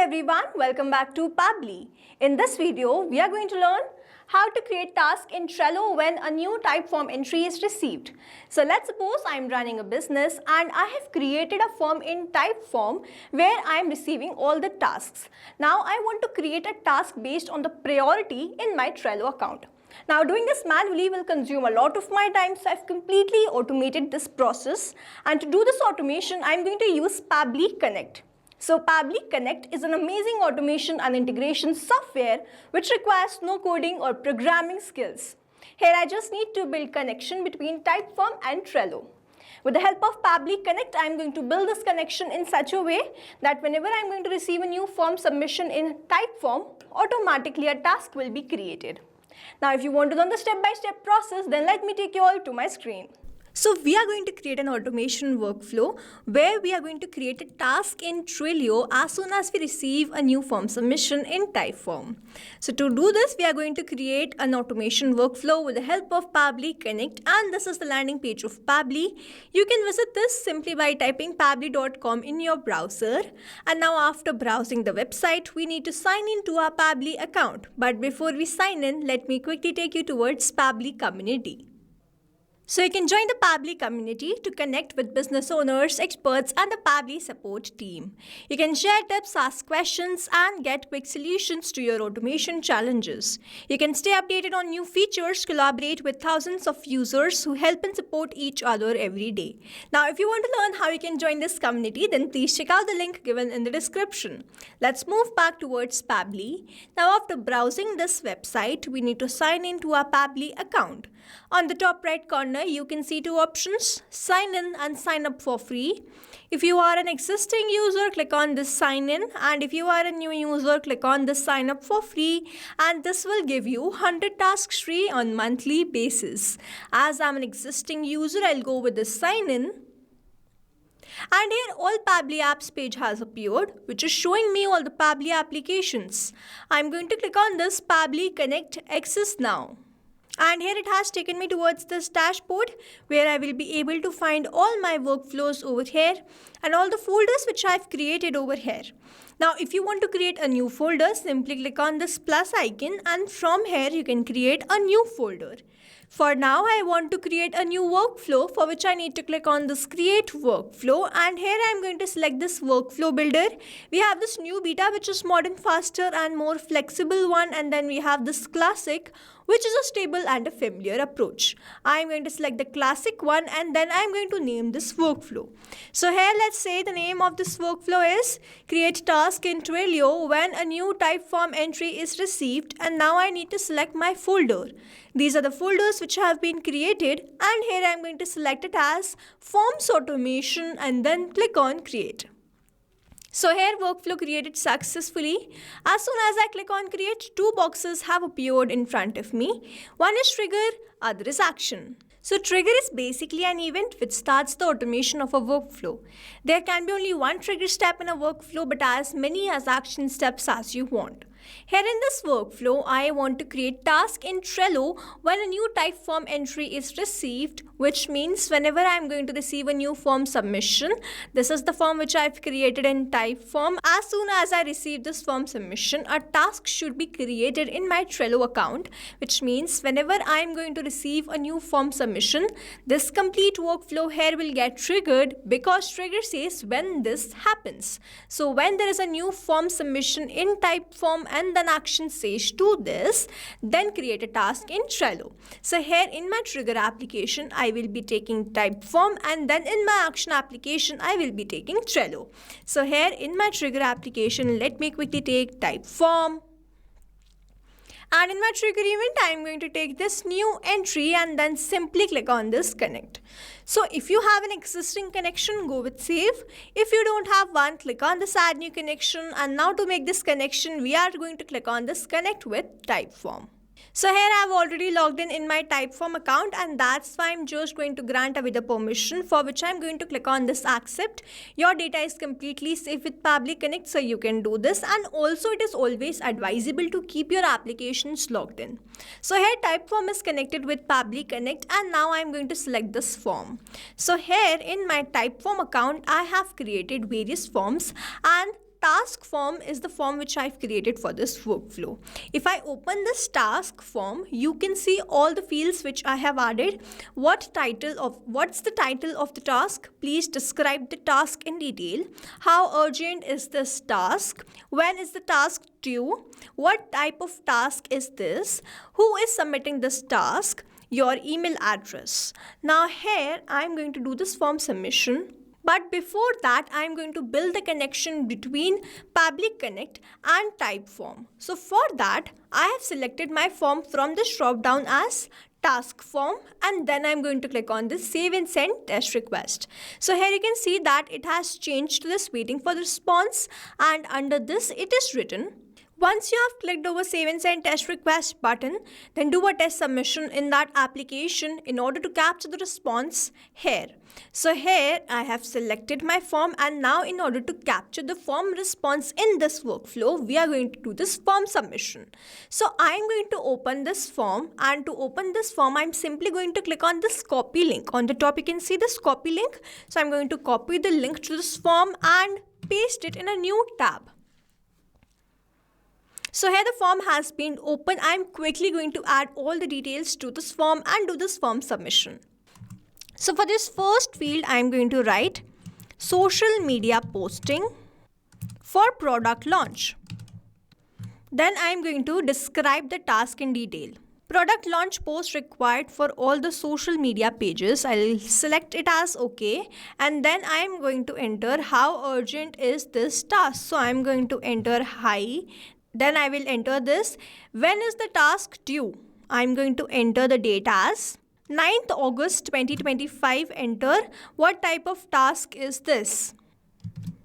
everyone, welcome back to Pabbly. In this video, we are going to learn how to create tasks in Trello when a new Typeform entry is received. So let's suppose I am running a business and I have created a form in Typeform where I am receiving all the tasks. Now I want to create a task based on the priority in my Trello account. Now doing this manually will consume a lot of my time, so I've completely automated this process, and to do this automation I'm going to use Pabbly Connect. So Pabbly Connect is an amazing automation and integration software which requires no coding or programming skills. Here I just need to build connection between Typeform and Trello. With the help of Pabbly Connect, I am going to build this connection in such a way that whenever I am going to receive a new form submission in Typeform, automatically a task will be created. Now if you want to learn the step-by-step process, then let me take you all to my screen. So we are going to create an automation workflow where we are going to create a task in Trello as soon as we receive a new form submission in Typeform. So to do this, we are going to create an automation workflow with the help of Pabbly Connect, and this is the landing page of Pabbly. You can visit this simply by typing pabbly.com in your browser. And now after browsing the website, we need to sign in to our Pabbly account. But before we sign in, let me quickly take you towards Pabbly community. So you can join the Pabbly community to connect with business owners, experts, and the Pabbly support team. You can share tips, ask questions, and get quick solutions to your automation challenges. You can stay updated on new features, collaborate with thousands of users who help and support each other every day. Now, if you want to learn how you can join this community, then please check out the link given in the description. Let's move back towards Pabbly. Now, after browsing this website, we need to sign in to our Pabbly account. On the top right corner, you can see two options: sign in and sign up for free. If you are an existing user, click on this sign in, and if you are a new user, click on this sign up for free, and this will give you 100 tasks free on monthly basis. As I'm an existing user, I'll go with this sign in. And here all Pabbly apps page has appeared, which is showing me all the Pabbly applications. I'm going to click on this Pabbly Connect Access now. And here it has taken me towards this dashboard where I will be able to find all my workflows over here and all the folders which I've created over here. Now if you want to create a new folder, simply click on this plus icon, and from here you can create a new folder. For now, I want to create a new workflow, for which I need to click on this create workflow, and here I am going to select this workflow builder. We have this new beta, which is modern, faster and more flexible one, and then we have this classic, which is a stable and a familiar approach. I am going to select the classic one, and then I am going to name this workflow. So here let's say the name of this workflow is create task in Trello when a new Typeform entry is received, and now I need to select my folder. These are the folders which have been created, and here I am going to select it as Forms Automation and then click on Create. So here workflow created successfully. As soon as I click on Create, two boxes have appeared in front of me. One is Trigger, other is Action. So trigger is basically an event which starts the automation of a workflow. There can be only one trigger step in a workflow, but as many as action steps as you want. Here in this workflow, I want to create task in Trello when a new Typeform entry is received, which means whenever I am going to receive a new form submission, this is the form which I've created in Typeform. As soon as I receive this form submission, a task should be created in my Trello account, which means whenever I am going to receive a new form submission, this complete workflow here will get triggered, because trigger says when this happens. So when there is a new form submission in Typeform and then action says to this, then create a task in Trello. So here in my trigger application, I will be taking Typeform, and then in my action application, I will be taking Trello. So here in my trigger application, let me quickly take Typeform. And in my trigger event, I am going to take this new entry and then simply click on this connect. So if you have an existing connection, go with save. If you don't have one, click on this add new connection. And now to make this connection, we are going to click on this connect with Typeform. So here I have already logged in my Typeform account, and that's why I'm just going to grant away the permission, for which I'm going to click on this accept. Your data is completely safe with Pabbly Connect, so you can do this, and also it is always advisable to keep your applications logged in. So here Typeform is connected with Pabbly Connect, and now I'm going to select this form. So here in my Typeform account, I have created various forms, and task form is the form which I've created for this workflow. If I open this task form, you can see all the fields which I have added. What's the title of the task? Please describe the task in detail. How urgent is this task? When is the task due? What type of task is this? Who is submitting this task? Your email address. Now here I'm going to do this form submission. But before that, I'm going to build the connection between Pabbly Connect and Typeform. So for that, I have selected my form from this drop down as task form, and then I'm going to click on this save and send test request. So here you can see that it has changed to this waiting for the response, and under this it is written, once you have clicked over save and send test request button, then do a test submission in that application in order to capture the response here. So here I have selected my form, and now in order to capture the form response in this workflow, we are going to do this form submission. So I am going to open this form, and to open this form, I'm simply going to click on this copy link. On the top you can see this copy link. So I'm going to copy the link to this form and paste it in a new tab. So here the form has been opened. I'm quickly going to add all the details to this form and do this form submission. So for this first field, I'm going to write social media posting for product launch. Then I'm going to describe the task in detail. Product launch post required for all the social media pages. I'll select it as OK. And then I'm going to enter how urgent is this task. So I'm going to enter high. Then I will enter this. When is the task due? I'm going to enter the date as 9th August 2025. Enter. What type of task is this?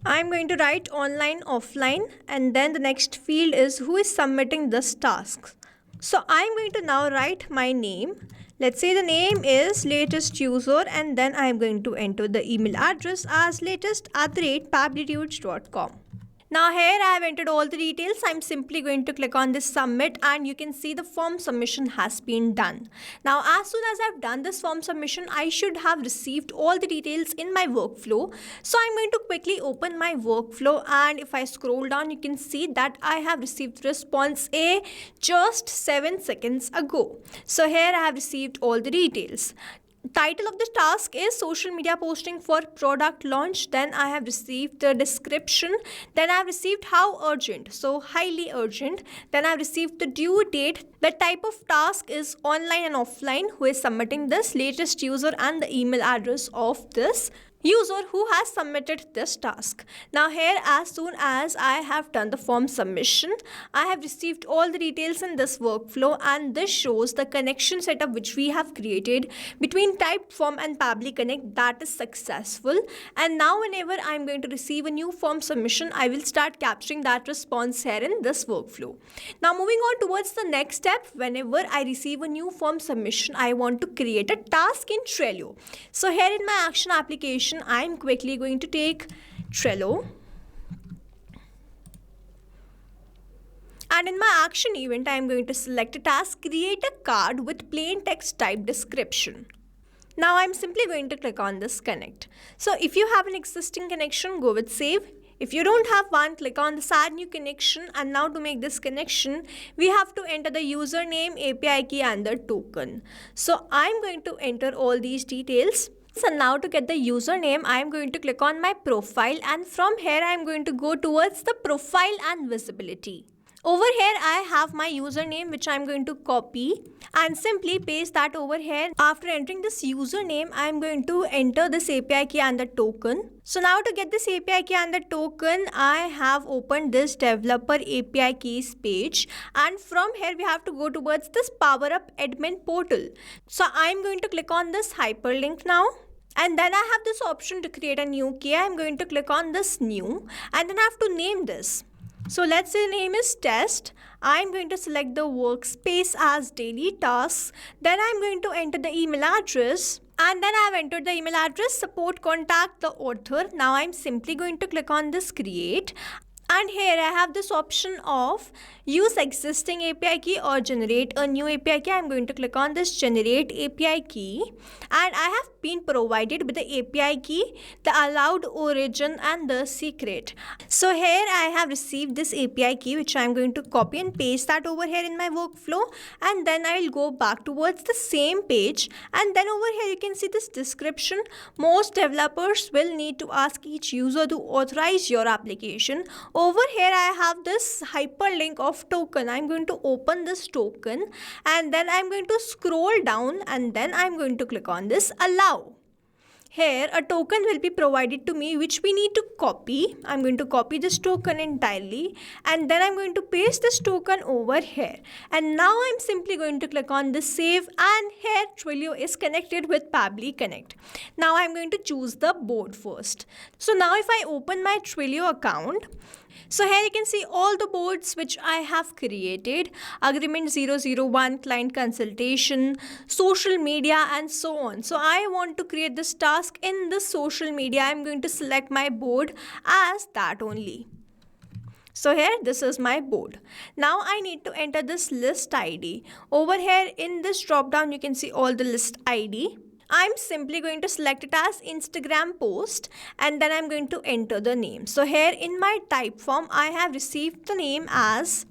I'm going to write online, offline, and then the next field is who is submitting this task. So I'm going to now write my name. Let's say the name is latest user, and then I'm going to enter the email address as latest@pabblytudes.com. Now here I have entered all the details. I'm simply going to click on this submit, and you can see the form submission has been done. Now as soon as I've done this form submission, I should have received all the details in my workflow. So I'm going to quickly open my workflow, and if I scroll down, you can see that I have received response A just 7 seconds ago. So here I have received all the details. Title of the task is social media posting for product launch. Then I have received the description. Then I have received how urgent, so highly urgent. Then I have received the due date. The type of task is online and offline. Who is submitting this? Latest user, and the email address of this user who has submitted this task. Now here, as soon as I have done the form submission, I have received all the details in this workflow, and this shows the connection setup which we have created between Typeform and Pabbly Connect, that is successful. And now whenever I'm going to receive a new form submission, I will start capturing that response here in this workflow. Now moving on towards the next step, whenever I receive a new form submission, I want to create a task in Trello. So here in my action application, I'm quickly going to take Trello, and in my action event, I'm going to select a task, create a card with plain text type description. Now I'm simply going to click on this connect. So if you have an existing connection, go with save. If you don't have one, click on this add new connection, and now to make this connection, we have to enter the username, API key, and the token. So I'm going to enter all these details. So now to get the username, I am going to click on my profile, and from here I am going to go towards the profile and visibility. Over here I have my username which I am going to copy and simply paste that over here. After entering this username, I am going to enter this API key and the token. So now to get this API key and the token, I have opened this developer API keys page, and from here we have to go towards this Power Up admin portal. So I am going to click on this hyperlink now. And then I have this option to create a new key. I'm going to click on this new, and then I have to name this. So let's say the name is test. I'm going to select the workspace as daily tasks. Then I'm going to enter the email address, and then I have entered the email address, support contact the author. Now I'm simply going to click on this create. And here I have this option of use existing API key or generate a new API key. I'm going to click on this generate API key, and I have been provided with the API key, the allowed origin and the secret. So here I have received this API key, which I'm going to copy and paste that over here in my workflow, and then I will go back towards the same page, and then over here you can see this description. Most developers will need to ask each user to authorize your application. Over here I have this hyperlink of token. I'm going to open this token, and then I'm going to scroll down, and then I'm going to click on this allow. Here a token will be provided to me which we need to copy. I'm going to copy this token entirely, and then I'm going to paste this token over here. And now I'm simply going to click on this save, and here Trello is connected with Pabbly Connect. Now I'm going to choose the board first. So now if I open my Trello account, so here you can see all the boards which I have created: agreement 001, client consultation, social media, and so on. So I want to create this task in the social media. I'm going to select my board as that only. So here this is my board. Now I need to enter this list ID. Over here in this drop down you can see all the list ID. I'm simply going to select it as Instagram post, and then I'm going to enter the name. So here in my Typeform I have received the name as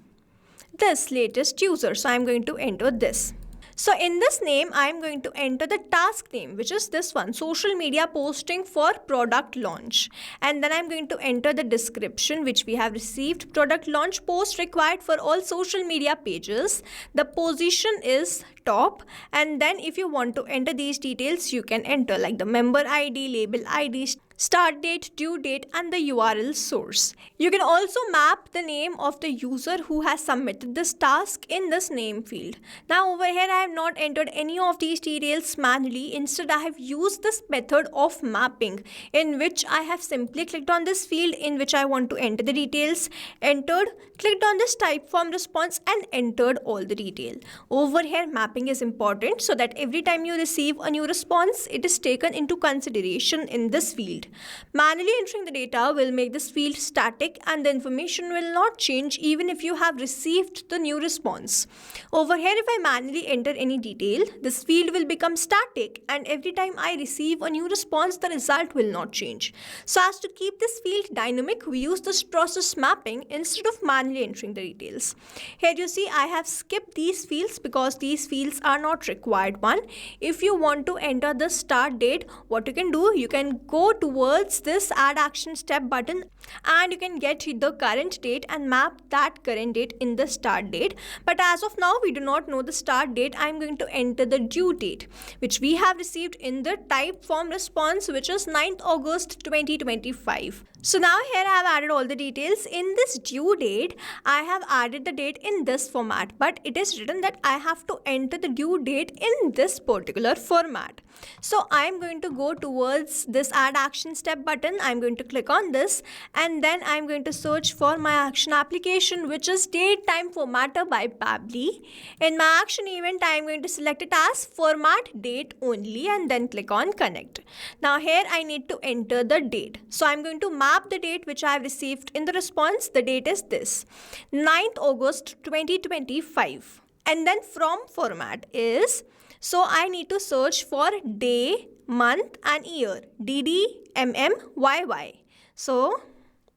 this latest user. So I'm going to enter this. So in this name, I'm going to enter the task name, which is this one, social media posting for product launch. And then I'm going to enter the description which we have received, product launch post required for all social media pages. The position is top, and then if you want to enter these details, you can enter like the member ID, label ID, start date, due date, and the URL source. You can also map the name of the user who has submitted this task in this name field. Now over here I have not entered any of these details manually. Instead I have used this method of mapping, in which I have simply clicked on this field in which I want to enter the details, entered, clicked on this Typeform response, and entered all the detail. Over here mapping is important so that every time you receive a new response, it is taken into consideration in this field. Manually entering the data will make this field static, and the information will not change even if you have received the new response. Over here if I manually enter any detail, this field will become static, and every time I receive a new response, the result will not change. So as to keep this field dynamic, we use this process mapping instead of manually entering the details. Here you see I have skipped these fields because these fields are not required one. If you want to enter the start date, what you can do, you can go towards this add action step button, and you can get the current date and map that current date in the start date. But as of now we do not know the start date. I'm going to enter the due date which we have received in the Typeform response, which is 9th August 2025. So now here I have added all the details. In this due date I have added the date in this format, but it is written that I have to enter the due date in this particular format. So I'm going to go towards this add action step button. I'm going to click on this, and then I'm going to search for my action application, which is date time formatter by Pabbly. In my action event I'm going to select it as format date only, and then click on connect. Now here I need to enter the date. So I'm going to map the date which I have received in the response. The date is this, 9th August 2025. And then from format is, so I need to search for day, month, and year, DD, MM, YY. So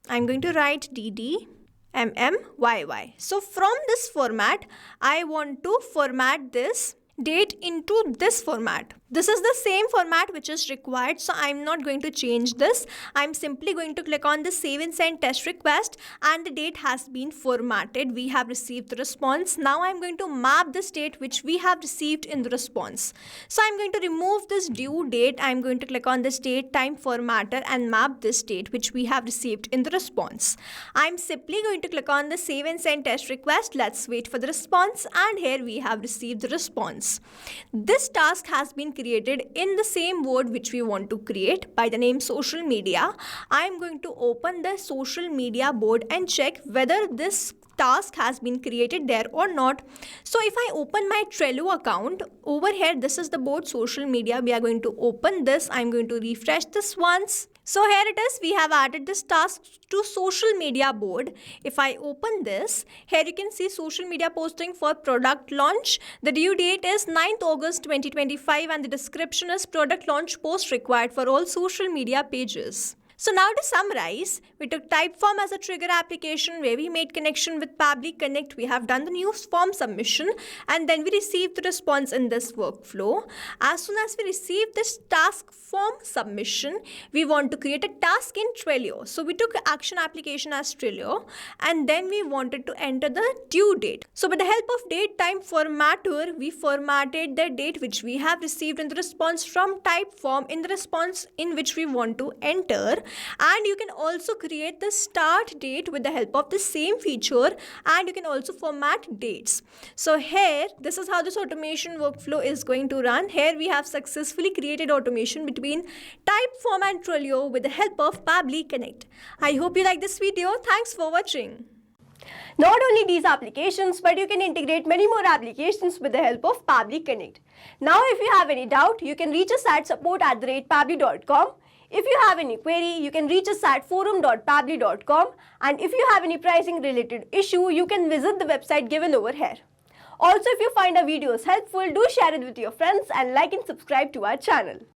I'm going to write DD, MM, YY. So from this format, I want to format this date into this format. This is the same format which is required, so I'm not going to change this. I'm simply going to click on the save and send test request, and the date has been formatted. We have received the response. Now I'm going to map this date which we have received in the response. So I'm going to remove this due date. I'm going to click on this date time formatter and map this date which we have received in the response. I'm simply going to click on the save and send test request. Let's wait for the response, and here we have received the response. This task has been created in the same word which we want to create by the name social media. I'm going to open the social media board and check whether this task has been created there or not. So if I open my Trello account, over here this is the board social media. We are going to open this. I'm going to refresh this once. So here it is, we have added this task to social media board. If I open this, here you can see social media posting for product launch. The due date is 9th August 2025 and the description is product launch post required for all social media pages. So now to summarize, we took Typeform as a trigger application where we made connection with Pabbly Connect. We have done the new form submission and then we received the response in this workflow. As soon as we receive this task form submission, we want to create a task in Trello. So we took action application as Trello and then we wanted to enter the due date. So with the help of date time formatter, we formatted the date which we have received in the response from Typeform in the response in which we want to enter. And you can also create the start date with the help of the same feature, and you can also format dates. So here, this is how this automation workflow is going to run. Here we have successfully created automation between Typeform and Trello with the help of Pabbly Connect. I hope you like this video. Thanks for watching. Not only these applications, but you can integrate many more applications with the help of Pabbly Connect. Now, if you have any doubt, you can reach us at support@pabbly.com. If you have any query, you can reach us at forum.pabbly.com, and if you have any pricing related issue, you can visit the website given over here. Also, if you find our videos helpful, do share it with your friends and like and subscribe to our channel.